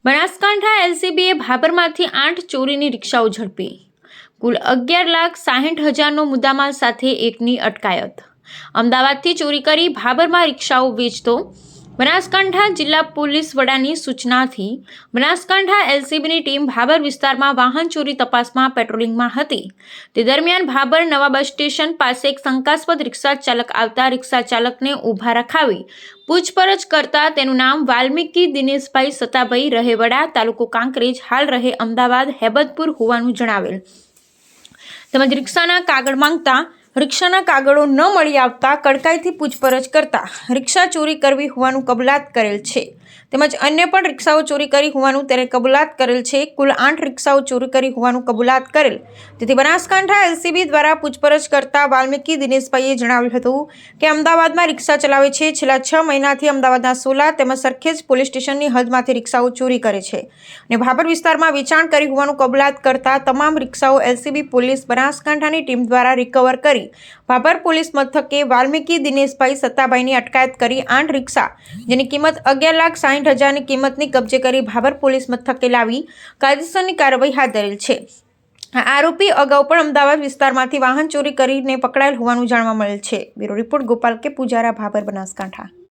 બનાસકાંઠા એલસીબીએ ભાભરમાંથી 8 ચોરીની રિક્ષાઓ ઝડપી। કુલ 11,60,000નો મુદ્દામાલ સાથે એકની અટકાયત। અમદાવાદથી ચોરી કરી ભાભરમાં રિક્ષાઓ વેચતો બનાસકાંઠા જિલ્લા પોલીસ વડાની સૂચનાથી બનાસકાંઠા એલસીબીની ટીમ ભાભર વિસ્તારમાં વાહન ચોરી તપાસમાં પેટ્રોલિંગમાં હતી। તે દરમિયાન ભાભર નવા બસ સ્ટેશન પાસે એક શંકાસ્પદ રિક્ષા ચાલક આવતા રિક્ષા ચાલકને ઊભા રખાવી પૂછપરછ કરતા તેનું નામ વાલ્મીકી દિનેશભાઈ સતાભાઈ રહે વડા તાલુકો કાંકરેજ હાલ રહે અમદાવાદ હેબતપુર હોવાનું જણાવેલ તેમજ રિક્ષાના કાગળ માંગતા રિક્ષાના કાગળો ન મળી આવતા કડકાઈથી પૂછપરછ કરતા રિક્ષા ચોરી કરવી હોવાનું કબૂલાત કરેલ છે તેમજ અન્ય પણ રિક્ષાઓ ચોરી કરી હોવાનું તેને કબૂલાત કરેલ છે। કુલ 8 રિક્ષાઓ ચોરી કરી હોવાનું કબૂલાત કરેલ તેથી બનાસકાંઠા એલસીબી દ્વારા પૂછપરછ કરતા વાલ્મીકી દિનેશભાઈએ જણાવ્યું હતું કે અમદાવાદમાં રિક્ષા ચલાવે છે। છેલ્લા 6 મહિનાથી અમદાવાદના સોલા તેમજ સરખેજ પોલીસ સ્ટેશનની હદમાંથી રિક્ષાઓ ચોરી કરે છે અને ભાભર વિસ્તારમાં વેચાણ કરી હોવાનું કબૂલાત કરતા તમામ રિક્ષાઓ એલસીબી પોલીસ બનાસકાંઠાની ટીમ દ્વારા રિકવર કરી ભાભર પોલીસ મથકે વાલ્મીકી દિનેશભાઈ સત્તાભાઈની અટકાયત કરી 8 રિક્ષા જેની કિંમત 11,60,000ની કિંમતની કબજે કરી ભાભર પોલીસ મથકે લાવી કાયદેસરની કાર્યવાહી હાથ ધરેલ છે। આ આરોપી અગાઉ પણ અમદાવાદ વિસ્તારમાંથી વાહન ચોરી કરીને પકડાયેલ હોવાનું જાણવા મળેલ છે। બ્યુરો રિપોર્ટ ગોપાલ કે પૂજારા, ભાભર, બનાસકાંઠા।